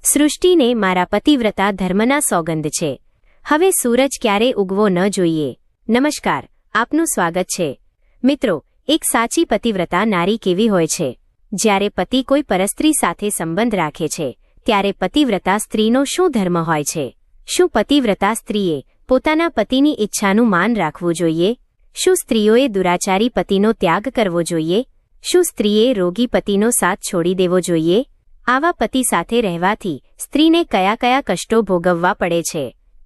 સૃષ્ટિને મારા પતિવ્રતા ધર્મના સોગંદ છે. હવે સૂરજ ક્યારે ઉગવો ન જોઈએ. નમસ્કાર, આપનું સ્વાગત છે. મિત્રો, એક સાચી પતિવ્રતા નારી કેવી હોય છે? જ્યારે પતિ કોઈ પરસ્ત્રી સાથે સંબંધ રાખે છે ત્યારે પતિવ્રતા સ્ત્રીનો શું ધર્મ હોય છે? શું પતિવ્રતા સ્ત્રીએ પોતાના પતિની ઈચ્છાનું માન રાખવું જોઈએ? શું સ્ત્રીઓએ દુરાચારી પતિનો ત્યાગ કરવો જોઈએ? શું સ્ત્રીએ રોગી પતિનો સાથ છોડી દેવો જોઈએ? આવા પતિ સાથે રહેવાથી સ્ત્રીને કયા કયા કષ્ટો ભોગવવા પડે છે?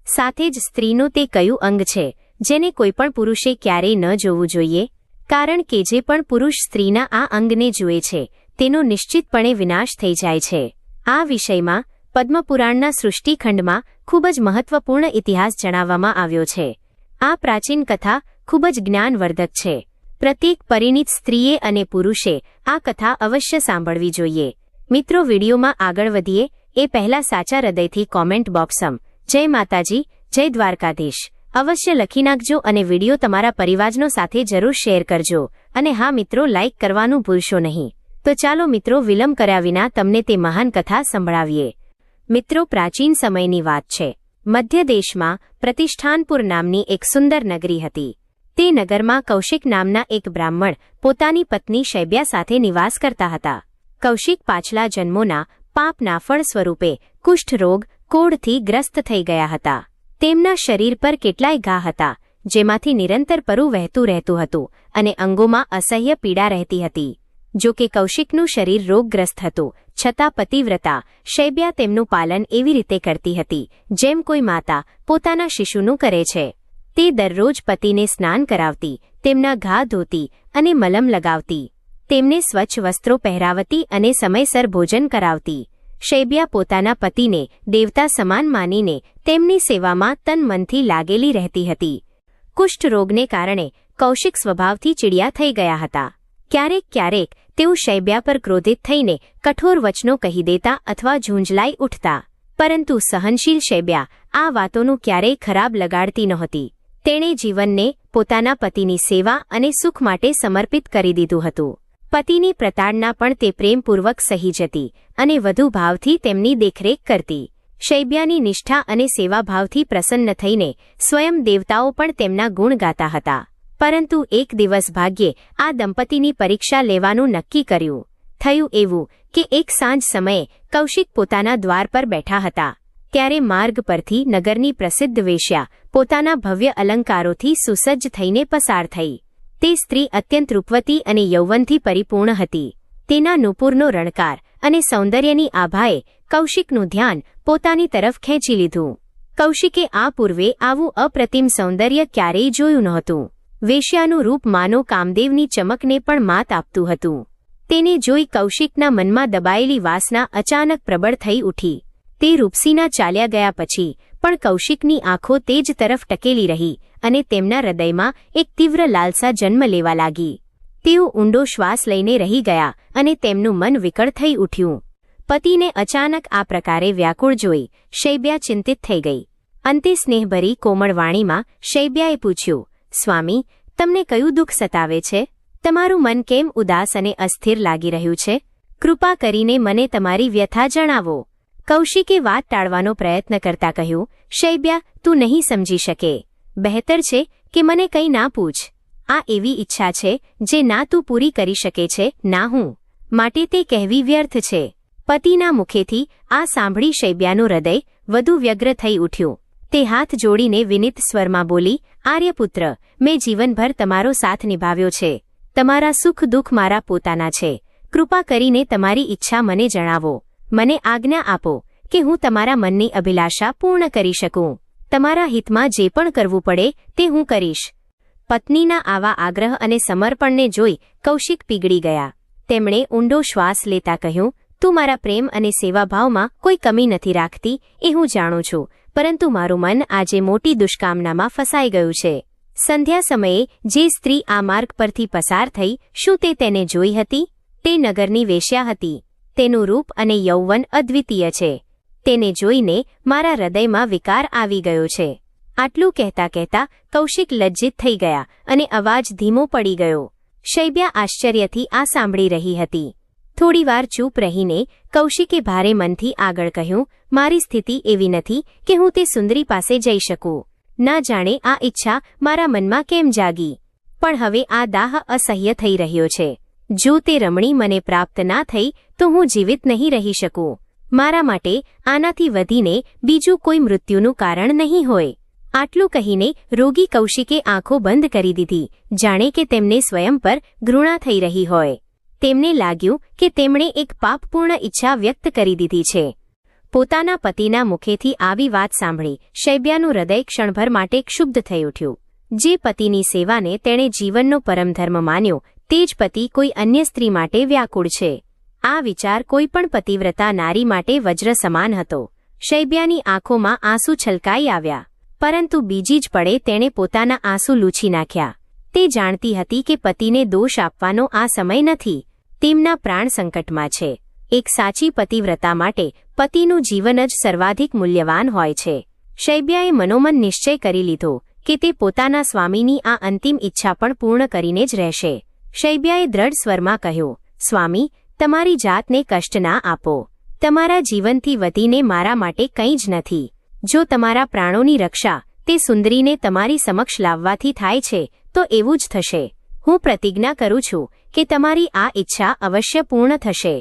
સાથે જ સ્ત્રીનું તે કયું અંગ છે જેને કોઈપણ પુરુષે ક્યારેય ન જોવું જોઈએ? કારણ કે જે પણ પુરુષ સ્ત્રીના આ અંગને જુએ છે તેનો નિશ્ચિતપણે વિનાશ થઈ જાય છે. આ વિષયમાં પદ્મપુરાણના સૃષ્ટિખંડમાં ખૂબ જ મહત્વપૂર્ણ ઇતિહાસ જણાવવામાં આવ્યો છે. આ પ્રાચીન કથા ખૂબ જ જ્ઞાનવર્ધક છે. પ્રત્યેક પરિણીત સ્ત્રીએ અને પુરુષે આ કથા અવશ્ય સાંભળવી જોઈએ. મિત્રો, વિડીયોમાં આગળ વધીએ એ પહેલા સાચા હૃદયથી કોમેન્ટ બોક્સમાં જય માતાજી, જય દ્વારકાધીશ અવશ્ય લખી નાખજો અને વિડીયો તમારા પરિવારજનો સાથે જરૂર શેર કરજો. અને હા મિત્રો, લાઇક કરવાનું ભૂલશો નહીં. તો ચાલો મિત્રો, વિલંબ કર્યા વિના તમને તે મહાન કથા સંભળાવીએ. મિત્રો, પ્રાચીન સમયની વાત છે. મધ્ય દેશમાં પ્રતિષ્ઠાનપુર નામની એક સુંદર નગરી હતી. તે નગરમાં કૌશિક નામના એક બ્રાહ્મણ પોતાની પત્ની શૈબ્યા સાથે નિવાસ કરતા હતા. કૌશિક પાછલા જન્મોના પાપના ફળ સ્વરૂપે કુષ્ઠ રોગ કોઢથી ગ્રસ્ત થઈ ગયા હતા. તેમના શરીર પર કેટલાય ઘા હતા જેમાંથી નિરંતર પરુ વહેતું રહેતું હતું અને અંગોમાં અસહ્ય પીડા રહેતી હતી. જો કે કૌશિકનું શરીર રોગગ્રસ્ત હતું છતાં પતિવ્રતા શૈબ્યા તેમનું પાલન એવી રીતે કરતી હતી જેમ કોઈ માતા પોતાના શિશુનું કરે છે. તે દરરોજ પતિને સ્નાન કરાવતી, તેમના ઘા ધોતી અને મલમ લગાવતી, તેમને સ્વચ્છ વસ્ત્રો પહેરાવતી અને સમયસર ભોજન કરાવતી. શૈબ્યા પોતાના પતિને દેવતા સમાન માનીને તેમની સેવામાં તન મનથી લાગેલી રહેતી હતી. કુષ્ઠ રોગને કારણે કૌશિક સ્વભાવથી ચીડિયા થઈ ગયા હતા. ક્યારેક ક્યારેક તેઓ શૈબ્યા પર ક્રોધિત થઈને કઠોર વચનો કહી દેતા અથવા ઝૂંઝલાઈ ઉઠતા. પરંતુ સહનશીલ શૈબ્યા આ વાતોનું ક્યારેય ખરાબ લગાડતી નહોતી. તેણે જીવનને પોતાના પતિની સેવા અને સુખ માટે સમર્પિત કરી દીધું હતું. પતિની પ્રતાડના પણ તે પ્રેમપૂર્વક સહી જતી અને વધુ ભાવથી તેમની દેખરેખ કરતી. શૈબ્યાની નિષ્ઠા અને સેવાભાવથી પ્રસન્ન થઈને સ્વયં દેવતાઓ પણ તેમના ગુણ ગાતા હતા. પરંતુ એક દિવસ ભાગ્યે આ દંપતીની પરીક્ષા લેવાનું નક્કી કર્યું. થયું એવું કે એક સાંજ સમયે કૌશિક પોતાના દ્વાર પર બેઠા હતા ત્યારે માર્ગ પરથી નગરની પ્રસિદ્ધ વેશ્યા પોતાના ભવ્ય અલંકારોથી સુસજ્જ થઈને પસાર થઈ. તે સ્ત્રી અત્યંત રૂપવતી અને યૌવનથી પરિપૂર્ણ હતી. તેના નુપુરનો રણકાર અને સૌંદર્યની આભાએ કૌશિકનું ધ્યાન પોતાની તરફ ખેંચી લીધું. કૌશિકે આ પૂર્વે આવું અપ્રતિમ સૌંદર્ય ક્યારેય જોયું નહોતું. વેશ્યાનું રૂપ માનો કામદેવની ચમકને પણ માત આપતું હતું. તેને જોઈ કૌશિકના મનમાં દબાયેલી વાસના અચાનક પ્રબળ થઈ ઉઠી. તે રૂપસીના ચાલ્યા ગયા પછી પણ કૌશિકની આંખો તે જ તરફ ટકેલી રહી અને તેમના હૃદયમાં એક તીવ્ર લાલસા જન્મ લેવા લાગી. તેઓ ઊંડો શ્વાસ લઈને રહી ગયા અને તેમનું મન વિકળ થઈ ઉઠ્યું. પતિને અચાનક આ પ્રકારે વ્યાકુળ જોઈ શૈબ્યા ચિંતિત થઈ ગઈ. અંતે સ્નેહભરી કોમળ વાણીમાં શૈબ્યાએ પૂછ્યું, સ્વામી, તમને કયું દુઃખ સતાવે છે? તમારું મન કેમ ઉદાસ અને અસ્થિર લાગી રહ્યું છે? કૃપા કરીને મને તમારી વ્યથા જણાવો. કૌશિકે વાત ટાળવાનો પ્રયત્ન કરતા કહ્યું, શૈબ્યા, તું નહીં સમજી શકે. બહેતર છે કે મને કંઈ ના પૂછ. આ એવી ઈચ્છા છે જે ના તું પૂરી કરી શકે છે ના હું. માટે તે કહેવી વ્યર્થ છે. પતિના મુખેથી આ સાંભળી શૈબ્યાનું હૃદય વધુ વ્યગ્ર થઈ ઉઠ્યું. તે હાથ જોડીને વિનિત સ્વરમાં બોલી, આર્યપુત્ર, મેં જીવનભર તમારો સાથ નિભાવ્યો છે. તમારા સુખ દુઃખ મારા પોતાના છે. કૃપા કરીને તમારી ઈચ્છા મને જણાવો. મને આજ્ઞા આપો કે હું તમારા મનની અભિલાષા પૂર્ણ કરી શકું. તમારા હિતમાં જે પણ કરવું પડે તે હું કરીશ. પત્નીના આવા આગ્રહ અને સમર્પણને જોઈ કૌશિક પીગળી ગયા. તેમણે ઊંડો શ્વાસ લેતા કહ્યું, તું મારા પ્રેમ અને સેવાભાવમાં કોઈ કમી નથી રાખતી એ હું જાણું છું, પરંતુ મારું મન આજે મોટી દુષ્કામનામાં ફસાઈ ગયું છે. સંધ્યા સમયે જે સ્ત્રી આ માર્ગ પરથી પસાર થઈ, શું તે તેને જોઈ હતી? તે નગરની વેશ્યા હતી. તેનું રૂપ અને યૌવન અદ્વિતીય છે. તેને જોઈને મારા હૃદયમાં વિકાર આવી ગયો છે. આટલું કહેતા કહેતા કૌશિક લજ્જિત થઈ ગયા અને અવાજ ધીમો પડી ગયો. શૈબ્યા આશ્ચર્યથી આ સાંભળી રહી હતી. થોડીવાર ચૂપ રહીને કૌશિકે ભારે મનથી આગળ કહ્યું, મારી સ્થિતિ એવી નથી કે હું તે સુંદરી પાસે જઈ શકું. ના જાણે આ ઈચ્છા મારા મનમાં કેમ જાગી, પણ હવે આ દાહ અસહ્ય થઈ રહ્યો છે. જો તે રમણી મને પ્રાપ્ત ના થઈ તો હું જીવિત નહીં રહી શકું. મારા માટે આનાથી વધીને બીજું કોઈ મૃત્યુનું કારણ નહીં હોય. આટલું કહીને રોગી કૌશિકે આંખો બંધ કરી દીધી, જાણે કે તેમને સ્વયં પર ઘૃણા થઈ રહી હોય. તેમને લાગ્યું કે તેમણે એક પાપપૂર્ણ ઈચ્છા વ્યક્ત કરી દીધી છે. પોતાના પતિના મુખેથી આવી વાત સાંભળી શૈબ્યાનું હૃદય ક્ષણભર માટે ક્ષુબ્ધ થઈ ઉઠ્યું. જે પતિની સેવાને તેણે જીવનનો પરમધર્મ માન્યો તે જ પતિ કોઈ અન્ય સ્ત્રી માટે વ્યાકુળ છે. આ વિચાર કોઈ પણ પતિવ્રતા નારી માટે વજ્ર સમાન હતો. શૈબ્યાની આંખોમાં આંસુ છલકાઈ આવ્યા, પરંતુ બીજી જ પળે તેણે પોતાના આંસુ લૂછી નાખ્યા. તે જાણતી હતી કે પતિને દોષ આપવાનો આ સમય નથી. તેમના પ્રાણ સંકટમાં છે. એક સાચી પતિવ્રતા માટે પતિનું જીવન જ સર્વાધિક મૂલ્યવાન હોય છે. શૈબ્યાએ મનોમન નિશ્ચય કરી લીધો કે તે પોતાના સ્વામીની આ અંતિમ ઈચ્છા પણ પૂર્ણ કરીને જ રહેશે. શૈબ્યાએ દ્રઢ સ્વરમાં કહ્યું, સ્વામી, તમારી જાતને કષ્ટ ના આપો. તમારા જીવનથી વધીને મારા માટે કંઈ જ નથી. જો તમારા પ્રાણોની રક્ષા તે સુંદરીને તમારી સમક્ષ લાવવાથી થાય છે તો એવું જ થશે. હું પ્રતિજ્ઞા કરું છું કે તમારી આ ઈચ્છા અવશ્ય પૂર્ણ થશે.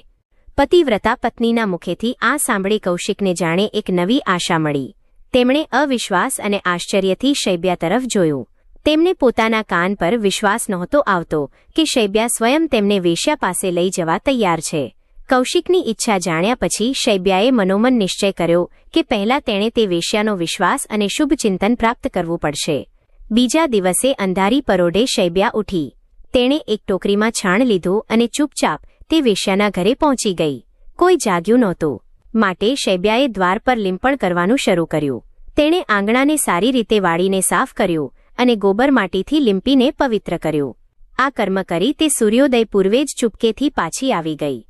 પતિવ્રતા પત્નીના મુખેથી આ સાંભળી કૌશિકને જાણે એક નવી આશા મળી. તેમણે અવિશ્વાસ અને આશ્ચર્યથી શૈબ્યા તરફ જોયું. તેમને પોતાના કાન પર વિશ્વાસ નહોતો આવતો કે શૈબ્યા સ્વયં તેમને વેશ્યા પાસે લઈ જવા તૈયાર છે. કૌશિકની ઈચ્છા જાણ્યા પછી શૈબ્યાએ મનોમન નિશ્ચય કર્યો કે પહેલા તેણે તે વેશ્યાનો વિશ્વાસ અને શુભ ચિંતન પ્રાપ્ત કરવું પડશે. બીજા દિવસે અંધારી પરોઢે શૈબ્યા ઉઠી. તેણે એક ટોકરીમાં છાણ લીધું અને ચૂપચાપ તે વેશ્યાના ઘરે પહોંચી ગઈ. કોઈ જાગ્યું નહોતું, માટે શૈબ્યાએ દ્વાર પર લીંપણ કરવાનું શરૂ કર્યું. તેણે આંગણાને સારી રીતે વાળીને સાફ કર્યું અને ગોબર માટીથી લીંપીને પવિત્ર કર્યું. આ કર્મ કરી તે સૂર્યોદય પૂર્વે જ ચૂપકેથી પાછી આવી ગઈ.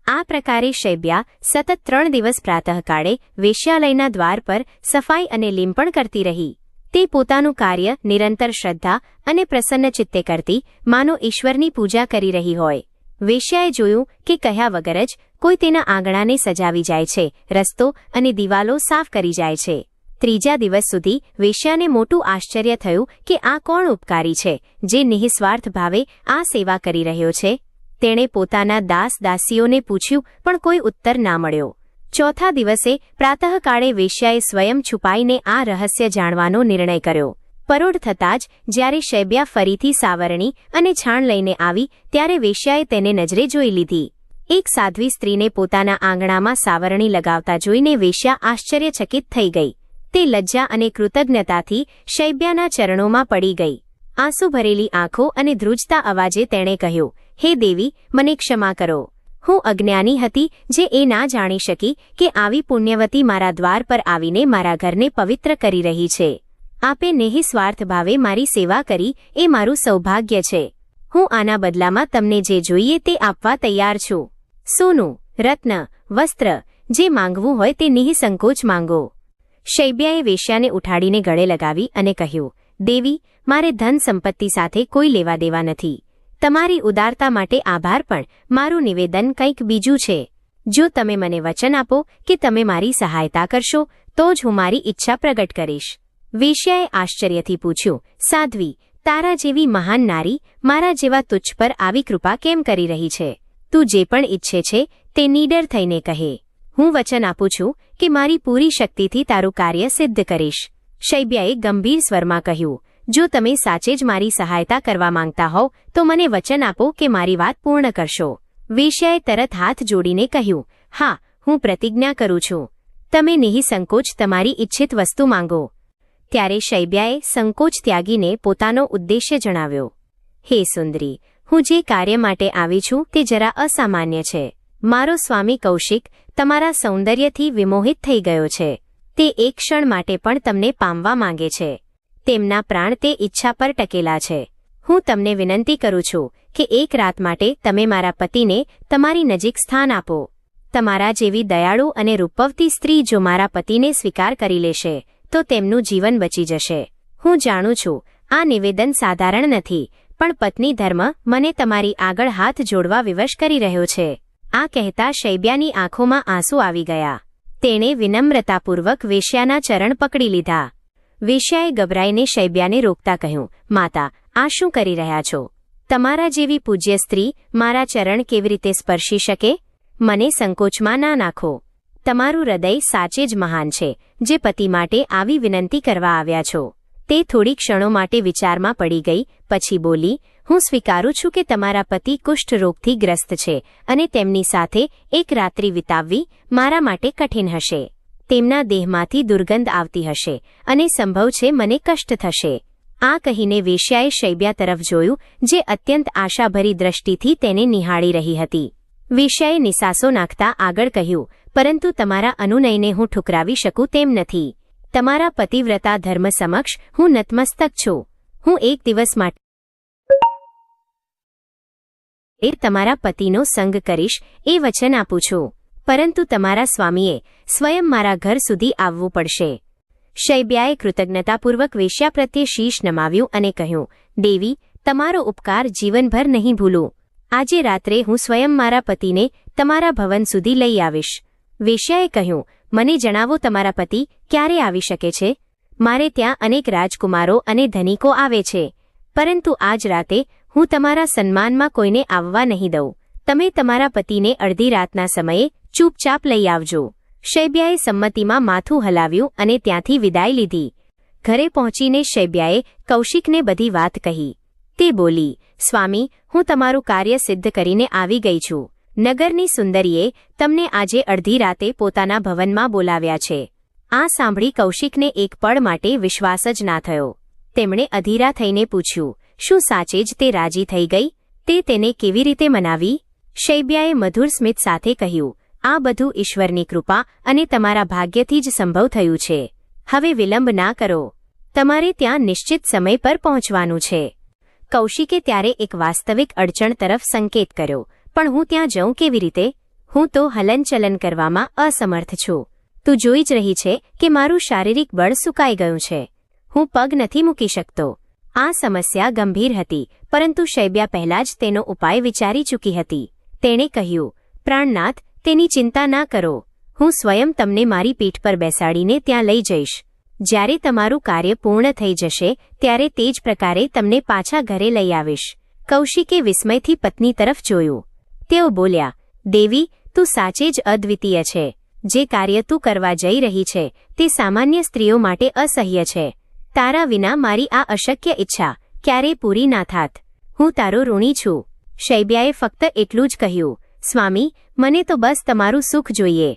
આ પ્રકારે શૈબ્યા સતત 3 દિવસ પ્રાતઃકાળે વેશ્યાલયના દ્વાર પર સફાઈ અને લીંપણ કરતી રહી. તે પોતાનું કાર્ય નિરંતર શ્રદ્ધા અને પ્રસન્ન ચિત્તે કરતી માનો ઈશ્વરની પૂજા કરી રહી હોય. વેશ્યાએ જોયું કે કહ્યા વગર જ કોઈ તેના આંગણાને સજાવી જાય છે, રસ્તો અને દિવાલો સાફ કરી જાય છે. ત્રીજા દિવસ સુધી વેશ્યાને મોટું આશ્ચર્ય થયું કે આ કોણ ઉપકારી છે જે નિઃસ્વાર્થ ભાવે આ સેવા કરી રહ્યો છે. તેણે પોતાના દાસ દાસીઓને પૂછ્યું પણ કોઈ ઉત્તર ના મળ્યો. ચોથા દિવસે પ્રાતઃકાળે વેશ્યાએ સ્વયં છુપાઈને આ રહસ્ય જાણવાનો નિર્ણય કર્યો. પરોઢ થતાં જ જ્યારે શૈબ્યા ફરીથી સાવરણી અને છાણ લઈને આવી ત્યારે વેશ્યાએ તેને નજરે જોઈ લીધી. એક સાધ્વી સ્ત્રીને પોતાના આંગણામાં સાવરણી લગાવતા જોઈને વેશ્યા આશ્ચર્યચકિત થઈ ગઈ. તે લજ્જા અને કૃતજ્ઞતાથી શૈબ્યાના ચરણોમાં પડી ગઈ. આંસુ ભરેલી આંખો અને ધ્રુજતા અવાજે તેણે કહ્યું, હે દેવી, મને ક્ષમા કરો. હું અજ્ઞાની હતી જે એ ના જાણી શકી કે આવી પુણ્યવતી મારા દ્વાર પર આવીને મારા ઘરને પવિત્ર કરી રહી છે. આપે નિઃસ્વાર્થ ભાવે મારી સેવા કરી એ મારું સૌભાગ્ય છે. હું આના બદલામાં તમને જે જોઈએ તે આપવા તૈયાર છું. સોનું, રત્ન, વસ્ત્ર, જે માંગવું હોય તે નિઃસંકોચ માંગો. શૈબ્યાએ વેશ્યાને ઉઠાડીને ગળે લગાવી અને કહ્યું, દેવી, મારે ધન સંપત્તિ સાથે કોઈ લેવા દેવા નથી. તમારી ઉદારતા માટે આભાર, પણ મારું નિવેદન કંઈક બીજું છે. જો તમે મને વચન આપો કે તમે મારી સહાયતા કરશો તો જ હું મારી ઈચ્છા પ્રગટ કરીશ. વેશ્યાએ આશ્ચર્યથી પૂછ્યું, સાધ્વી, તારા જેવી મહાન નારી મારા જેવા તુચ્છ પર આવી કૃપા કેમ કરી રહી છે? તું જે પણ ઈચ્છે છે તે નીડર થઈને કહે. હું વચન આપું છું કે મારી પૂરી શક્તિથી તારું કાર્ય સિદ્ધ કરીશ. શૈબ્યાએ ગંભીર સ્વરમાં કહ્યું, જો તમે સાચે જ મારી સહાયતા કરવા માંગતા હોવ તો મને વચન આપો કે મારી વાત પૂર્ણ કરશો. વેશ્યાએ તરત હાથ જોડીને કહ્યું, હા, હું પ્રતિજ્ઞા કરું છું. તમે નિઃસંકોચ તમારી ઇચ્છિત વસ્તુ માંગો. ત્યારે શૈબ્યાએ સંકોચ ત્યાગીને પોતાનો ઉદ્દેશ્ય જણાવ્યો. હે સુંદરી, હું જે કાર્ય માટે આવી છું તે જરા અસામાન્ય છે. મારો સ્વામી કૌશિક તમારા સૌંદર્યથી વિમોહિત થઈ ગયો છે. તે એક ક્ષણ માટે પણ તમને પામવા માંગે છે. તેમના પ્રાણ તે ઈચ્છા પર ટકેલા છે. હું તમને વિનંતી કરું છું કે એક રાત માટે તમે મારા પતિને તમારી નજીક સ્થાન આપો. તમારા જેવી દયાળુ અને રૂપવતી સ્ત્રી જો મારા પતિને સ્વીકાર કરી લેશે તો તેમનું જીવન બચી જશે. હું જાણું છું આ નિવેદન સાધારણ નથી, પણ પત્ની ધર્મ મને તમારી આગળ હાથ જોડવા વિવશ કરી રહ્યો છે. આ કહેતા શૈબ્યાની આંખોમાં આંસુ આવી ગયા. તેણે વિનમ્રતાપૂર્વક વેશ્યાના ચરણ પકડી લીધા. વેશ્યાએ ગભરાઈને શૈબ્યાને રોકતા કહ્યું, માતા, આ શું કરી રહ્યા છો? તમારા જેવી પૂજ્ય સ્ત્રી મારા ચરણ કેવી રીતે સ્પર્શી શકે? મને સંકોચમાં ના નાખો. તમારું હૃદય સાચે જ મહાન છે, જે પતિ માટે આવી વિનંતી કરવા આવ્યા છો. તે થોડી ક્ષણો માટે વિચારમાં પડી ગઈ, પછી બોલી, હું સ્વીકારું છું કે તમારા પતિ કુષ્ઠ રોગથી ગ્રસ્ત છે અને તેમની સાથે એક રાત્રિ વિતાવવી મારા માટે કઠિન હશે. તેમના દેહમાંથી દુર્ગંધ આવતી હશે અને સંભવ છે મને કષ્ટ થશે. આ કહીને વેશ્યાએ શૈબ્યા તરફ જોયું, જે અત્યંત આશાભરી દ્રષ્ટિથી તેને નિહાળી રહી હતી. વેશ્યાએ નિસાસો નાખતા આગળ કહ્યું, પરંતુ તમારા અનુનયને હું ઠુકરાવી શકું તેમ નથી. તમારા પતિવ્રતા ધર્મ સમક્ષ હું નતમસ્તક છું. હું એક દિવસ માટે તમારા પતિનો સંગ કરીશ એ વચન આપું છું, પરંતુ તમારા સ્વામીએ સ્વયં મારા ઘર સુધી આવવું પડશે. શૈબ્યાએ કૃતજ્ઞતાપૂર્વક વેશ્યા પ્રત્યે શીશ નમાવ્યું અને કહ્યું, દેવી, તમારો ઉપકાર જીવનભર નહીં ભૂલું. આજે રાત્રે હું સ્વયં મારા પતિને તમારા ભવન સુધી લઈ આવીશ. વેશ્યાએ કહ્યું, મને જણાવો, તમારા પતિ ક્યારે આવી શકે છે? મારે ત્યાં અનેક રાજકુમારો અને ધનિકો આવે છે, પરંતુ આજ રાતે હું તમારા સન્માનમાં કોઈને આવવા નહીં દઉં. તમે તમારા પતિને અડધી રાતના સમયે ચૂપચાપ લઈ આવજો. શૈબ્યાએ સંમતિમાં માથું હલાવ્યું અને ત્યાંથી વિદાય લીધી. ઘરે પહોંચીને શૈબ્યાએ કૌશિકને બધી વાત કહી. તે બોલી, સ્વામી, હું તમારું કાર્ય સિદ્ધ કરીને આવી ગઈ છું. નગરની સુંદરીએ તમને આજે અડધી રાતે પોતાના ભવનમાં બોલાવ્યા છે. આ સાંભળી કૌશિકને એક પળ માટે વિશ્વાસ જ ના થયો. તેમણે અધીરા થઈને પૂછ્યું, શું સાચે જ તે રાજી થઈ ગઈ? તે તેને કેવી રીતે મનાવી? શૈબ્યાએ મધુર સ્મિત સાથે કહ્યું, આ બધું ઈશ્વરની કૃપા અને તમારા ભાગ્યથી જ સંભવ થયું છે. હવે વિલંબ ના કરો. તમારે ત્યાં નિશ્ચિત સમય પર પહોંચવાનું છે. કૌશિકે ત્યારે એક વાસ્તવિક અડચણ તરફ સંકેત કર્યો, પણ હું ત્યાં જઉં કેવી રીતે? હું તો હલનચલન કરવામાં અસમર્થ છું. તું જોઈ જ રહી છે કે મારું શારીરિક બળ સુકાઈ ગયું છે. હું પગ નથી મૂકી શકતો. આ સમસ્યા ગંભીર હતી, પરંતુ શૈબ્યા પહેલા જ તેનો ઉપાય વિચારી ચૂકી હતી. તેણે કહ્યું, પ્રાણનાથ, તેની ચિંતા ના કરો. હું સ્વયં તમને મારી પીઠ પર બેસાડીને ત્યાં લઈ જઈશ. જ્યારે તમારું કાર્ય પૂર્ણ થઈ જશે ત્યારે તે જ પ્રકારે તમને પાછા ઘરે લઈ આવીશ. કૌશિકે વિસ્મયથી પત્ની તરફ જોયું. તેઓ બોલ્યા, દેવી, તું સાચે જ અદ્વિતીય છે. જે કાર્ય તું કરવા જઈ રહી છે તે સામાન્ય સ્ત્રીઓ માટે અસહ્ય છે. તારા વિના મારી આ અશક્ય ઈચ્છા ક્યારેય પૂરી ના થાત. હું તારો ઋણી છું. શૈબ્યાએ ફક્ત એટલું જ કહ્યું, સ્વામી, મને તો બસ તમારું સુખ જોઈએ.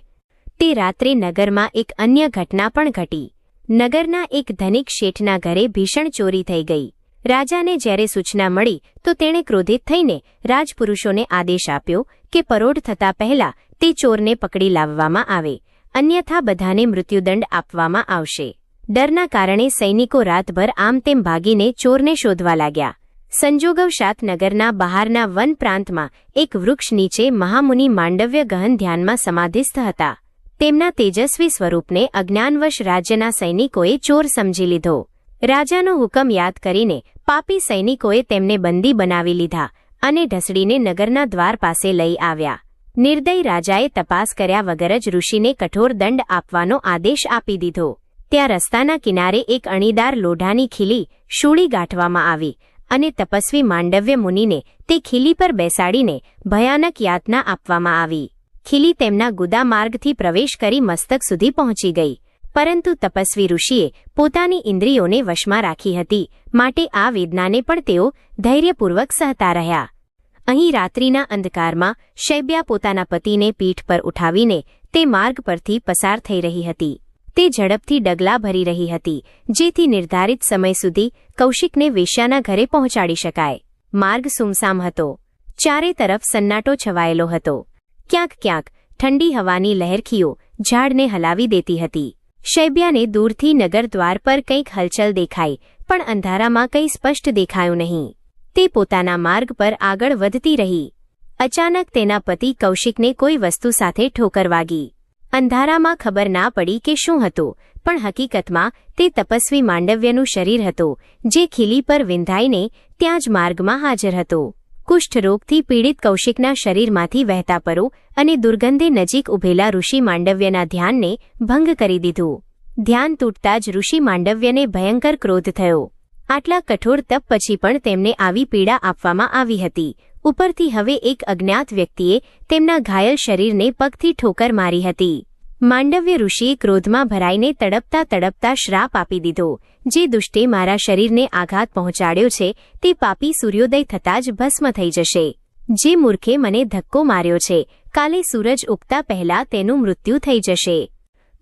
તે રાત્રે નગરમાં એક અન્ય ઘટના પણ ઘટી. નગરના એક ધનિક શેઠના ઘરે ભીષણ ચોરી થઈ ગઈ. રાજાને જ્યારે સૂચના મળી તો તેણે ક્રોધિત થઈને રાજપુરુષોને આદેશ આપ્યો કે પરોઢ થતા પહેલા તે ચોરને પકડી લાવવામાં આવે, અન્યથા બધાને મૃત્યુદંડ આપવામાં આવશે. ડરના કારણે સૈનિકો રાતભર આમ તેમ ભાગીને ચોરને શોધવા લાગ્યા. સંજોગવશાત નગરના બહારના વન પ્રાંતમાં એક વૃક્ષ નીચે મહામુનિ માંડવ્ય ગહન ધ્યાનમાં સમાધિસ્થ હતા. તેમના તેજસ્વી સ્વરૂપને અજ્ઞાનવશ રાજ્યના સૈનિકોએ ચોર સમજી લીધો. રાજાનો હુકમ યાદ કરીને પાપી સૈનિકોએ તેમને બંદી બનાવી લીધા અને ઢસડીને નગરના દ્વાર પાસે લઈ આવ્યા. નિર્દય રાજાએ તપાસ કર્યા વગર જ ઋષિને કઠોર દંડ આપવાનો આદેશ આપી દીધો. ત્યાં રસ્તાના કિનારે એક અણીદાર લોઢાની ખીલી શૂળી ગાંઠવામાં આવી અને તપસ્વી માંડવ્ય મુનિને તે ખીલી પર બેસાડીને ભયાનક યાતના આપવામાં આવી. ખીલી તેમના ગુદા માર્ગથી પ્રવેશ કરી મસ્તક સુધી પહોંચી ગઈ, પરંતુ તપસ્વી ઋષિએ પોતાની ઇન્દ્રિયોને વશમાં રાખી હતી, માટે આ વેદનાને પણ તેઓ ધૈર્યપૂર્વક સહતા રહ્યા. અહીં રાત્રિના અંધકારમાં શૈબ્યા પોતાના પતિને પીઠ પર ઉઠાવીને તે માર્ગ પરથી પસાર થઈ રહી હતી. તે ઝડપથી ડગલા ભરી રહી હતી, જેથી નિર્ધારિત સમય સુધી કૌશિકને વેશ્યાના ઘરે પહોંચાડી શકાય. માર્ગ સુમસામ હતો. ચારે તરફ સન્નાટો છવાયેલો હતો. ક્યાંક ક્યાંક ઠંડી હવાની લહેરખીઓ ઝાડને હલાવી દેતી હતી. શૈબ્યાને દૂરથી નગર દ્વાર પર કંઈક હલચલ દેખાઈ, પણ અંધારામાં કંઈ સ્પષ્ટ દેખાયું નહીં. તે પોતાના માર્ગ પર આગળ વધતી રહી. અચાનક તેના પતિ કૌશિકને કોઈ વસ્તુ સાથે ઠોકર વાગી. અંધારામાં ખબર ના પડી કે શું હતું, પણ હકીકતમાં તે તપસ્વી માંડવ્યનું શરીર હતું, જે ખીલી પર વિંધાઈને ત્યાં જ માર્ગમાં હાજર હતો. કુષ્ઠરોગથી પીડિત કૌશિકના શરીરમાંથી વહેતા પરો અને દુર્ગંધે નજીક ઊભેલા ઋષિ માંડવ્યના ધ્યાનને ભંગ કરી દીધું. ધ્યાન તૂટતા જ ઋષિ માંડવ્યને ભયંકર ક્રોધ થયો. આટલા કઠોર તપ પછી પણ તેમને આવી પીડા આપવામાં આવી હતી. ઉપરથી હવે એક અજ્ઞાત વ્યક્તિએ તેમના ઘાયલ શરીરને પગથી ઠોકર મારી હતી. માંડવ્ય ઋષિએ ક્રોધમાં ભરાઈને તડપતા તડપતા શ્રાપ આપી દીધો, જે દુષ્ટે મારા શરીરને આઘાત પહોંચાડ્યો છે તે પાપી સૂર્યોદય થતાં જ ભસ્મ થઈ જશે. જે મૂર્ખે મને ધક્કો માર્યો છે, કાલે સૂરજ ઉગતા પહેલા તેનું મૃત્યુ થઈ જશે.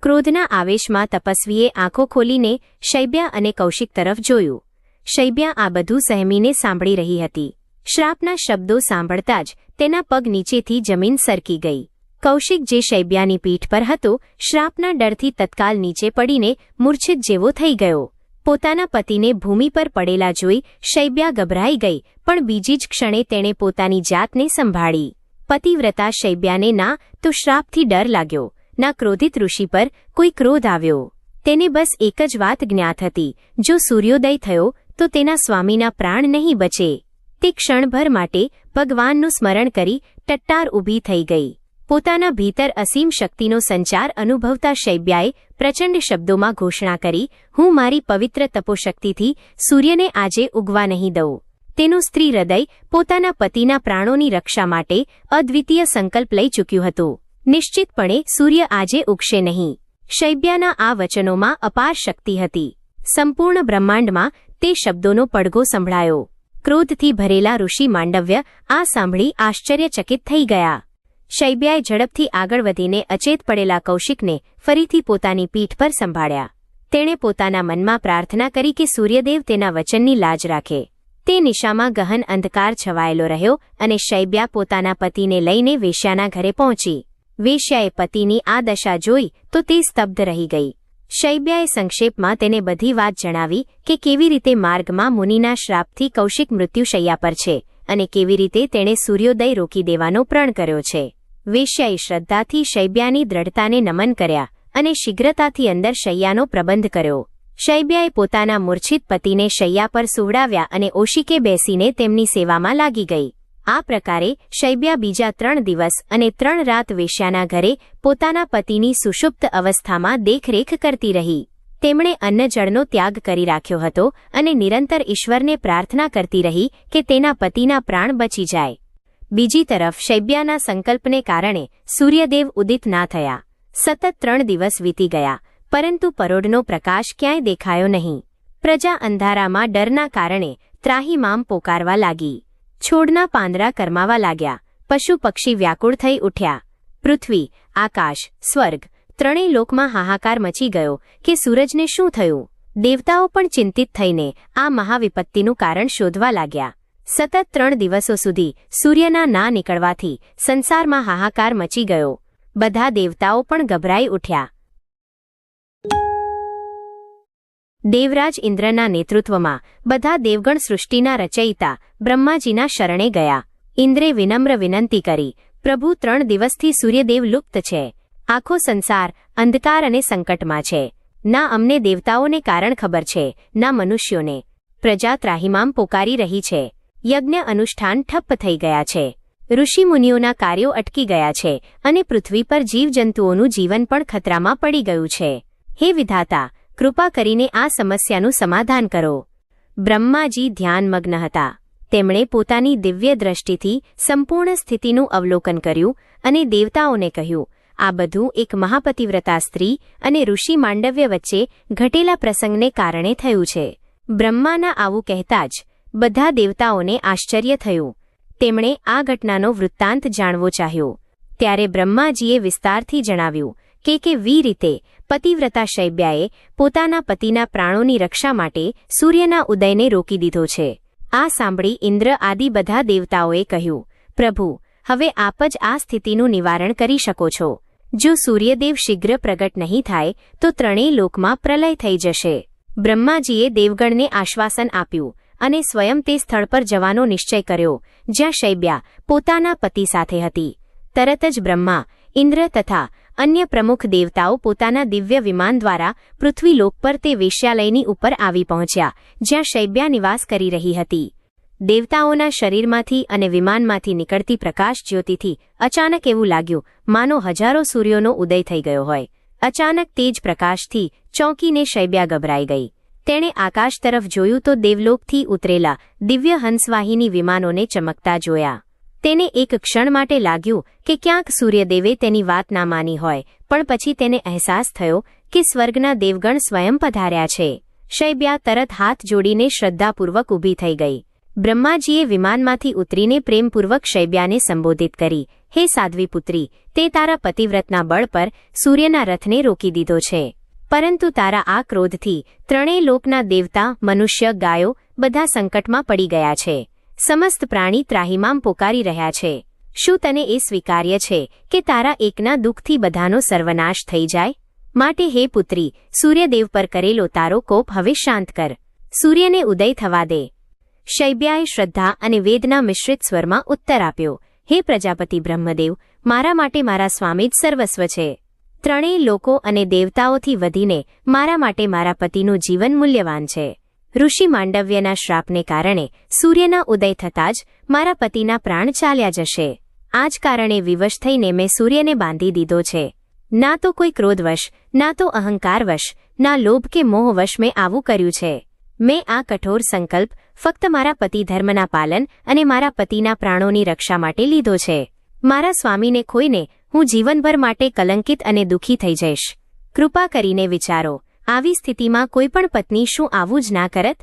ક્રોધના આવેશમાં તપસ્વીએ આંખો ખોલીને શૈબ્યા અને કૌશિક તરફ જોયું. શૈબ્યા આ બધું સહેમીને સાંભળી રહી હતી. શ્રાપના શબ્દો સાંભળતા જ તેના પગ નીચેથી જમીન સરકી ગઈ. કૌશિક જે શૈબ્યાની પીઠ પર હતો, શ્રાપના ડરથી તત્કાલ નીચે પડીને મૂર્છિત જેવો થઈ ગયો. પોતાના પતિને ભૂમિ પર પડેલા જોઈ શૈબ્યા ગભરાઈ ગઈ, પણ બીજી જ ક્ષણે તેણે પોતાની જાતને સંભાળી. પતિવ્રતા શૈબ્યાને ના તો શ્રાપથી ડર લાગ્યો, ના ક્રોધિત ઋષિ પર કોઈ ક્રોધ આવ્યો. તેને બસ એક જ વાત જ્ઞાત હતી, જો સૂર્યોદય થયો તો તેના સ્વામીના પ્રાણ નહીં બચે. તે ક્ષણભર માટે ભગવાનનું સ્મરણ કરી ટટ્ટાર ઊભી થઈ ગઈ. પોતાના ભીતર અસીમ શક્તિનો સંચાર અનુભવતા શૈબ્યાએ પ્રચંડ શબ્દોમાં ઘોષણા કરી, હું મારી પવિત્ર તપોશક્તિથી સૂર્યને આજે ઉગવા નહીં દઉં. તેનું સ્ત્રી હૃદય પોતાના પતિના પ્રાણોની રક્ષા માટે અદ્વિતીય સંકલ્પ લઈ ચૂક્યું હતું. નિશ્ચિતપણે સૂર્ય આજે ઉગશે નહીં. શૈબ્યાના આ વચનોમાં અપાર શક્તિ હતી. સંપૂર્ણ બ્રહ્માંડમાં તે શબ્દોનો પડઘો સંભળાયો. ક્રોધથી ભરેલા ઋષિ માંડવ્ય આ સાંભળી આશ્ચર્યચકિત થઈ ગયા. શૈબ્યાએ ઝડપથી આગળ વધીને અચેત પડેલા કૌશિકને ફરીથી પોતાની પીઠ પર સંભાળ્યા. તેણે પોતાના મનમાં પ્રાર્થના કરી કે સૂર્યદેવ તેના વચનની લાજ રાખે. તે નિશામાં ગહન અંધકાર છવાયેલો રહ્યો અને શૈબ્યા પોતાના પતિને લઈને વેશ્યાના ઘરે પહોંચી. વેશ્યાએ પતિની આ દશા જોઈ તો તે સ્તબ્ધ રહી ગઈ. શૈબ્યાએ સંક્ષેપમાં તેને બધી વાત જણાવી કે કેવી રીતે માર્ગમાં મુનિના શ્રાપથી કૌશિક મૃત્યુશૈયા પર છે અને કેવી રીતે તેણે સૂર્યોદય રોકી દેવાનો પ્રણ કર્યો છે. વેશ્યાએ શ્રદ્ધાથી શૈબ્યાની દ્રઢતાને નમન કર્યા અને શીઘ્રતાથી અંદર શૈયાનો પ્રબંધ કર્યો. શૈબ્યાએ પોતાના મૂર્છિત પતિને શૈયા પર સુવડાવ્યા અને ઓશિકે બેસીને તેમની સેવામાં લાગી ગઈ. આ પ્રકારે શૈબ્યા બીજા 3 દિવસ અને 3 રાત વેશ્યાના ઘરે પોતાના પતિની સુષુપ્ત અવસ્થામાં દેખરેખ કરતી રહી. તેમણે અન્નજળનો ત્યાગ કરી રાખ્યો હતો અને નિરંતર ઈશ્વરને પ્રાર્થના કરતી રહી કે તેના પતિના પ્રાણ બચી જાય. બીજી તરફ શૈબ્યાના સંકલ્પને કારણે સૂર્યદેવ ઉદિત ના થયા. સતત 3 દિવસ વીતી ગયા, પરંતુ પરોઢનો પ્રકાશ ક્યાંય દેખાયો નહીં. પ્રજા અંધારામાં ડરના કારણે ત્રાહિમામ પોકારવા લાગી. છોડના પાંદડા કરમાવા લાગ્યા. પશુ પક્ષી વ્યાકુળ થઈ ઉઠ્યા. પૃથ્વી, આકાશ, સ્વર્ગ ત્રણેય લોકમાં હાહાકાર મચી ગયો કે સૂરજને શું થયું. દેવતાઓ પણ ચિંતિત થઈને આ મહાવિપત્તિનું કારણ શોધવા લાગ્યા. સતત 3 દિવસો સુધી સૂર્યના ના નીકળવાથી સંસારમાં હાહાકાર મચી ગયો. બધા દેવતાઓ પણ ગભરાઈ ઉઠ્યા. દેવરાજ ઇન્દ્રના નેતૃત્વમાં બધા દેવગણ સૃષ્ટિના રચયિતા બ્રહ્માજીના શરણે ગયા. ઇન્દ્રે વિનમ્ર વિનંતી કરી, પ્રભુ 3 દિવસથી સૂર્યદેવ લુપ્ત છે. આખો સંસાર અંધકાર અને સંકટમાં છે. ના અમને દેવતાઓને કારણ ખબર છે, ના મનુષ્યોને. પ્રજા ત્રાહિમામ પોકારી રહી છે. યજ્ઞ અનુષ્ઠાન ઠપ્પ થઈ ગયા છે. ઋષિમુનિઓના કાર્યો અટકી ગયા છે અને પૃથ્વી પર જીવજંતુઓનું જીવન પણ ખતરામાં પડી ગયું છે. હે વિધાતા, કૃપા કરીને આ સમસ્યાનું સમાધાન કરો. બ્રહ્માજી ધ્યાનમગ્ન હતા. તેમણે પોતાની દિવ્ય દ્રષ્ટિથી સંપૂર્ણ સ્થિતિનું અવલોકન કર્યું અને દેવતાઓને કહ્યું, આ બધું એક મહાપતિવ્રતા સ્ત્રી અને ઋષિ માંડવ્ય વચ્ચે ઘટેલા પ્રસંગને કારણે થયું છે. બ્રહ્માના આવું કહેતા જ બધા દેવતાઓને આશ્ચર્ય થયું. તેમણે આ ઘટનાનો વૃત્તાંત જાણવો ચાહ્યો. ત્યારે બ્રહ્માજીએ વિસ્તારથી જણાવ્યું કે વી રીતે પતિવ્રતા શૈબ્યાએ પોતાના પતિના પ્રાણોની રક્ષા માટે સૂર્યના ઉદયને રોકી દીધો છે. આ સાંભળી ઇન્દ્ર આદિ બધા દેવતાઓએ કહ્યું, પ્રભુ, હવે આપ જ આ સ્થિતિનું નિવારણ કરી શકો છો. જો સૂર્યદેવ શીઘ્ર પ્રગટ નહીં થાય તો ત્રણેય લોકમાં પ્રલય થઈ જશે. બ્રહ્માજીએ દેવગણને આશ્વાસન આપ્યું અને સ્વયં તે સ્થળ પર જવાનો નિશ્ચય કર્યો જ્યાં શૈબ્યા પોતાના પતિ સાથે હતી. તરત જ બ્રહ્મા, ઇન્દ્ર તથા અન્ય પ્રમુખ દેવતાઓ પોતાના દિવ્ય વિમાન દ્વારા પૃથ્વીલોક પર તે વેશ્યાલયની ઉપર આવી પહોંચ્યા જ્યાં શૈબ્યા નિવાસ કરી રહી હતી. દેવતાઓના શરીરમાંથી અને વિમાનમાંથી નીકળતી પ્રકાશ જ્યોતિથી અચાનક એવું લાગ્યું માનો હજારો સૂર્યોનો ઉદય થઈ ગયો હોય. અચાનક તેજ પ્રકાશથી ચોંકીને શૈબ્યા ગભરાઈ ગઈ. તેણે આકાશ તરફ જોયું તો દેવલોકથી ઉતરેલા દિવ્ય હંસવાહિની વિમાનોને ચમકતા જોયા. તેને એક ક્ષણ માટે લાગ્યું કે ક્યાંક સૂર્યદેવે તેની વાત ના માની હોય, પણ પછી તેને અહેસાસ થયો કે સ્વર્ગના દેવગણ સ્વયં પધાર્યા છે. શૈબ્યા તરત હાથ જોડીને શ્રદ્ધાપૂર્વક ઊભી થઈ ગઈ. બ્રહ્માજીએ વિમાનમાંથી ઉતરીને પ્રેમપૂર્વક શૈબ્યાને સંબોધિત કરી, હે સાધ્વી પુત્રી, તે તારા પતિવ્રતના બળ પર સૂર્યના રથને રોકી દીધો છે. પરંતુ તારા આ ક્રોધથી ત્રણેય લોકના દેવતા, મનુષ્ય, ગાયો બધા સંકટમાં પડી ગયા છે. સમસ્ત પ્રાણી ત્રાહિમામ પોકારી રહ્યા છે. શું તને એ સ્વીકાર્ય છે કે તારા એકના દુઃખથી બધાનો સર્વનાશ થઈ જાય? માટે હે પુત્રી, સૂર્યદેવ પર કરેલો તારો કોપ હવે શાંત કર. સૂર્યને ઉદય થવા દે. શૈબ્યાએ શ્રદ્ધા અને વેદના મિશ્રિત સ્વરમાં ઉત્તર આપ્યો, હે પ્રજાપતિ બ્રહ્મદેવ, મારા માટે મારા સ્વામી જ સર્વસ્વ છે. ત્રણેય લોકો અને દેવતાઓથી વધીને મારા માટે મારા પતિનું જીવન મૂલ્યવાન છે. ઋષિ માંડવ્યના શ્રાપને કારણે સૂર્યના ઉદય થતાં જ મારા પતિના પ્રાણ ચાલ્યા જશે. આ જ કારણે વિવશ થઈને મેં સૂર્યને બાંધી દીધો છે. ના તો કોઈ ક્રોધવશ, ના તો અહંકારવશ, ના લોભ કે મોહવશ મેં આવું કર્યું છે. મેં આ કઠોર સંકલ્પ ફક્ત મારા પતિ ધર્મના પાલન અને મારા પતિના પ્રાણોની રક્ષા માટે લીધો છે. મારા સ્વામીને ખોઈને હું જીવનભર માટે કલંકિત અને દુઃખી થઈ જઈશ. કૃપા કરીને વિચારો, આવી સ્થિતિમાં કોઈ પણ પત્ની શું આવું જ ના કરત?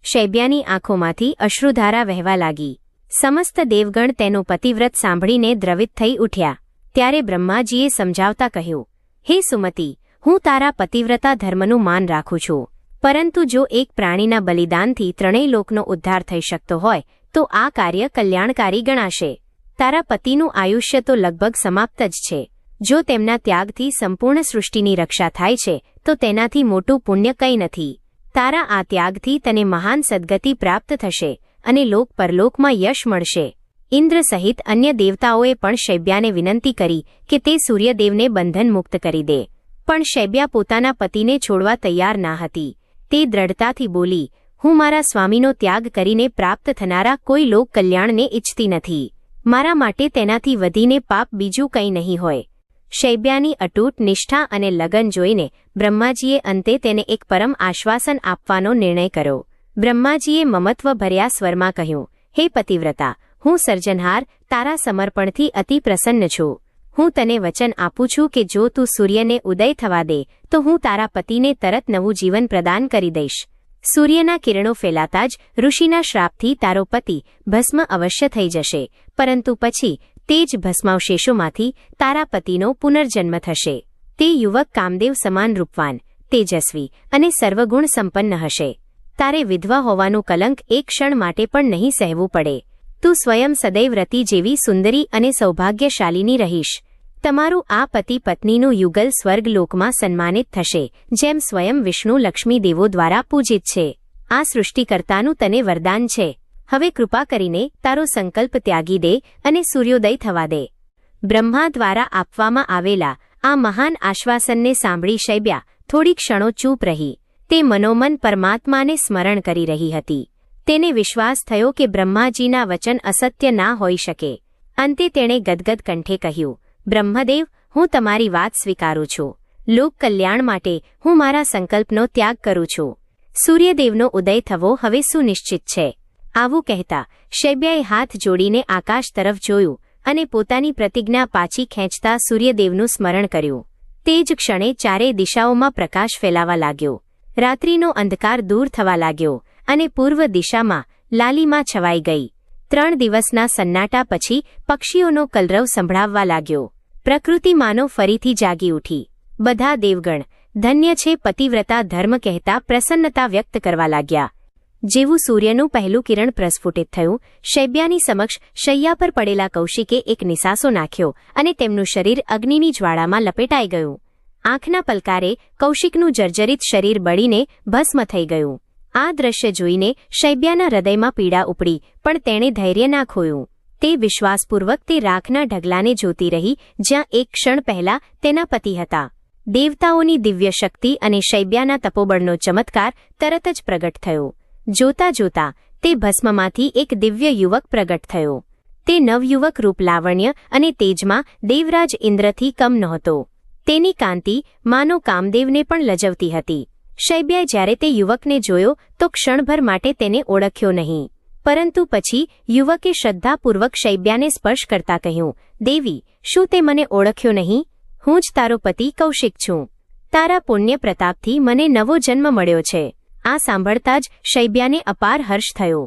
શૈબ્યાની આંખોમાંથી અશ્રુધારા વહેવા લાગી. સમસ્ત દેવગણ તેનો પતિવ્રત સાંભળીને દ્રવિત થઈ ઉઠ્યા. ત્યારે બ્રહ્માજીએ સમજાવતા કહ્યું, હે સુમતી, હું તારા પતિવ્રતા ધર્મનું માન રાખું છું, પરંતુ જો એક પ્રાણીના બલિદાનથી ત્રણેય લોકનો ઉદ્ધાર થઈ શકતો હોય તો આ કાર્ય કલ્યાણકારી ગણાશે. તારા પતિનું આયુષ્ય તો લગભગ સમાપ્ત જ છે. જો તેમના ત્યાગથી સંપૂર્ણ સૃષ્ટિની રક્ષા થાય છે તો તેનાથી મોટું પુણ્ય કંઈ નથી. તારા આ ત્યાગથી તને મહાન સદ્ગતિ પ્રાપ્ત થશે અને લોક પરલોકમાં યશ મળશે. ઇન્દ્ર સહિત અન્ય દેવતાઓએ પણ શૈબ્યાને વિનંતી કરી કે તે સૂર્યદેવને બંધન મુક્ત કરી દે, પણ શૈબ્યા પોતાના પતિને છોડવા તૈયાર ના હતી. તે દ્રઢતાથી બોલી, હું મારા સ્વામીનો ત્યાગ કરીને પ્રાપ્ત થનારા કોઈ લોક કલ્યાણને ઇચ્છતી નથી. મારા માટે તેનાથી વધીને પાપ બીજું કંઈ નહીં હોય. શૈબ્યાની અતૂટ નિષ્ઠા અને લગન જોઈને બ્રહ્માજીએ અંતે તેને એક પરમ આશ્વાસન આપવાનો નિર્ણય કર્યો. બ્રહ્માજીએ મમત્વભર્યા સ્વરમાં કહ્યું, હે પતિવ્રતા, હું સર્જનહાર તારા સમર્પણથી અતિ પ્રસન્ન છું. હું તને વચન આપું છું કે જો તું સૂર્યને ઉદય થવા દે તો હું તારા પતિને તરત નવું જીવન પ્રદાન કરી દઈશ. સૂર્યના કિરણો ફેલાતા જ ઋષિના શ્રાપથી તારો પતિ ભસ્મ અવશ્ય થઈ જશે, પરંતુ પછી તે જ ભસ્માવશેષોમાંથી તારા પતિનો પુનર્જન્મ થશે. તે યુવક કામદેવ સમાન રૂપવાન, તેજસ્વી અને સર્વગુણ સંપન્ન હશે. તારે વિધવા હોવાનું કલંક એક ક્ષણ માટે પણ નહીં સહેવું પડે. તું સ્વયં સદૈવ રતિ જેવી સુંદરી અને સૌભાગ્યશાલીની રહીશ. તમારું આ પતિ પત્નીનું યુગલ સ્વર્ગલોકમાં સન્માનિત થશે, જેમ સ્વયં વિષ્ણુ લક્ષ્મી દેવો દ્વારા પૂજિત છે. આ સૃષ્ટિકર્તાનું તને વરદાન છે. હવે કૃપા કરીને તારો સંકલ્પ ત્યાગી દે અને સૂર્યોદય થવા દે. બ્રહ્મા દ્વારા આપવામાં આવેલા આ મહાન આશ્વાસનને સાંભળી શૈબ્યા થોડી ક્ષણો ચૂપ રહી. તે મનોમન પરમાત્માને સ્મરણ કરી રહી હતી. તેને વિશ્વાસ થયો કે બ્રહ્માજીના વચન અસત્ય ના હોઈ શકે. અંતે તેણે ગદગદ કંઠે કહ્યું, બ્રહ્મદેવ, હું તમારી વાત સ્વીકારું છું. લોક કલ્યાણ માટે હું મારા સંકલ્પનો ત્યાગ કરું છું. સૂર્યદેવનો ઉદય થવો હવે સુનિશ્ચિત છે. આવું કહેતા શૈબ્યાએ હાથ જોડીને આકાશ તરફ જોયું અને પોતાની પ્રતિજ્ઞા પાછી ખેંચતા સૂર્યદેવનું સ્મરણ કર્યું. તે જ ક્ષણે ચારે દિશાઓમાં પ્રકાશ ફેલાવા લાગ્યો. રાત્રિનો અંધકાર દૂર થવા લાગ્યો અને પૂર્વ દિશામાં લાલીમાં છવાઈ ગઈ. 3 દિવસના સન્નાટા પછી પક્ષીઓનો કલરવ સંભળાવવા લાગ્યો. પ્રકૃતિ માનો ફરીથી જાગી ઉઠી. બધા દેવગણ ધન્ય છે પતિવ્રતા ધર્મ કહેતા પ્રસન્નતા વ્યક્ત કરવા લાગ્યા. જેવું સૂર્યનું પહેલું કિરણ પ્રસ્ફુટિત થયું, શૈબ્યાની સમક્ષ શૈયા પર પડેલા કૌશિકે એક નિસાસો નાખ્યો અને તેમનું શરીર અગ્નિની જ્વાળામાં લપેટાઈ ગયું. આંખના પલકારે કૌશિકનું જર્જરિત શરીર બળીને ભસ્મ થઈ ગયું. આ દ્રશ્ય જોઈને શૈબ્યાના હૃદયમાં પીડા ઉપડી, પણ તેણે ધૈર્ય ના ખોયું. તે વિશ્વાસપૂર્વક તે રાખના ઢગલાને જોતી રહી જ્યાં એક ક્ષણ પહેલા તેના પતિ હતા. દેવતાઓની દિવ્ય શક્તિ અને શૈબ્યાના તપોબળનો ચમત્કાર તરત જ પ્રગટ થયો. જોતા જોતા તે ભસ્મમાંથી એક દિવ્ય યુવક પ્રગટ થયો. તે નવયુવક રૂપ લાવણ્ય અને તેજમાં દેવરાજ ઇન્દ્રથી કમ નહોતો. તેની કાંતિ માનો કામદેવને પણ લજવતી હતી. શૈબ્યાએ જ્યારે તે યુવકને જોયો તો ક્ષણભર માટે તેને ઓળખ્યો નહીં, પરંતુ પછી યુવકે શ્રદ્ધાપૂર્વક શૈબ્યાને સ્પર્શ કરતા કહ્યું, દેવી, શું તે મને ઓળખ્યો નહીં? હું જ તારો પતિ કૌશિક છું. તારા પુણ્ય પ્રતાપથી મને નવો જન્મ મળ્યો છે. આ સાંભળતા જ શૈબ્યાને અપાર હર્ષ થયો.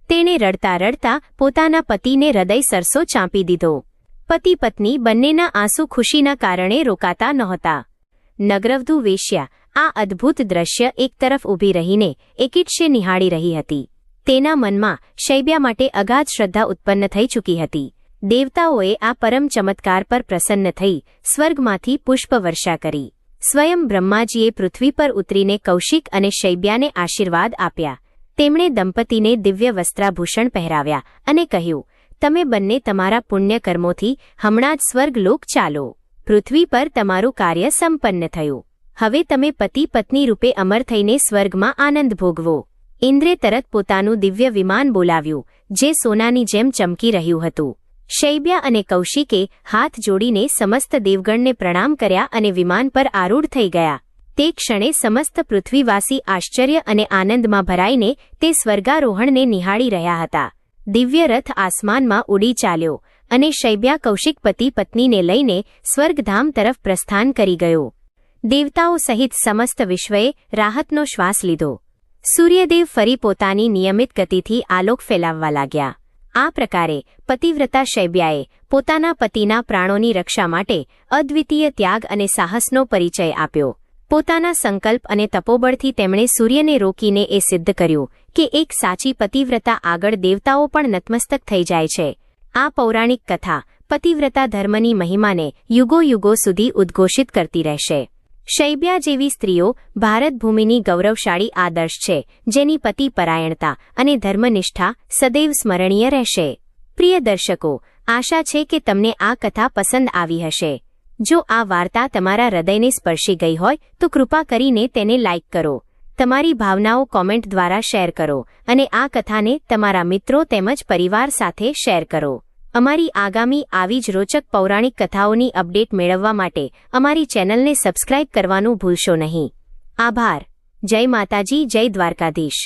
તેણે રડતા રડતા પોતાના પતિને હૃદય સરસો ચાંપી દીધો. પતિ પત્ની બંનેના આંસુ ખુશીના કારણે રોકાતા નહોતા. નગરવધુ વેશ્યા આ અદ્ભુત દ્રશ્ય એક તરફ ઊભી રહીને એકીટશે નિહાળી રહી હતી. તેના મનમાં શૈબ્યા માટે અગાધ શ્રદ્ધા ઉત્પન્ન થઈ ચૂકી હતી. દેવતાઓએ આ પરમ ચમત્કાર પર પ્રસન્ન થઈ સ્વર્ગમાંથી પુષ્પવર્ષા કરી. સ્વયં બ્રહ્માજીએ પૃથ્વી પર ઉતરીને કૌશિક અને શૈબ્યાને આશીર્વાદ આપ્યા. તેમણે દંપતીને દિવ્ય વસ્ત્રાભૂષણ પહેરાવ્યા અને કહ્યું, તમે બંને તમારા પુણ્ય કર્મોથી હમણાં જ સ્વર્ગલોક ચાલો. પૃથ્વી પર તમારું કાર્ય સંપન્ન થયું. હવે તમે પતિ પત્ની રૂપે અમર થઈને સ્વર્ગમાં આનંદ ભોગવો. ઇન્દ્રે તરત પોતાનું દિવ્ય વિમાન બોલાવ્યું, જે સોનાની જેમ ચમકી રહ્યું હતું. શૈબ્યા અને કૌશિકે હાથ જોડીને સમસ્ત દેવગણને પ્રણામ કર્યા અને વિમાન પર આરૂઢ થઈ ગયા. તે ક્ષણે સમસ્ત પૃથ્વીવાસી આશ્ચર્ય અને આનંદમાં ભરાઈને તે સ્વર્ગારોહણને નિહાળી રહ્યા હતા. દિવ્ય રથ આસમાનમાં ઉડી ચાલ્યો અને શૈબ્યા કૌશિક પતિ પત્નીને લઈને સ્વર્ગધામ તરફ પ્રસ્થાન કરી ગયો. દેવતાઓ સહિત સમસ્ત વિશ્વએ રાહતનો શ્વાસ લીધો. સૂર્યદેવ ફરી પોતાની નિયમિત ગતિથી આલોક ફેલાવવા લાગ્યા. આ પ્રકારે પતિવ્રતા શૈબ્યાએ પોતાના પતિના પ્રાણોની રક્ષા માટે અદ્વિતીય ત્યાગ અને સાહસનો પરિચય આપ્યો. પોતાના સંકલ્પ અને તપોબળથી તેમણે સૂર્યને રોકીને એ સિદ્ધ કર્યું કે એક સાચી પતિવ્રતા આગળ દેવતાઓ પણ નતમસ્તક થઈ જાય છે. આ પૌરાણિક કથા પતિવ્રતા ધર્મની મહિમાને યુગો યુગો સુધી ઉદ્ઘોષિત કરતી રહેશે. શૈબ્યા જેવી સ્ત્રીઓ ભારત ભૂમિની ગૌરવશાળી આદર્શ છે, જેની પતિ પરાયણતા અને ધર્મનિષ્ઠા સદૈવ સ્મરણીય રહેશે. પ્રિય દર્શકો, આશા છે કે તમને આ કથા પસંદ આવી હશે. જો આ વાર્તા તમારા હૃદયને સ્પર્શી ગઈ હોય તો કૃપા કરીને તેને લાઇક કરો. તમારી ભાવનાઓ કોમેન્ટ દ્વારા શેર કરો અને આ કથાને તમારા મિત્રો તેમજ પરિવાર સાથે શેર કરો. અમારી આગામી આવી જ રોચક પૌરાણિક કથાઓની અપડેટ મેળવવા માટે અમારી ચેનલને સબસ્ક્રાઇબ કરવાનું ભૂલશો નહીં. આભાર. જય માતાજી, જય દ્વારકાધીશ.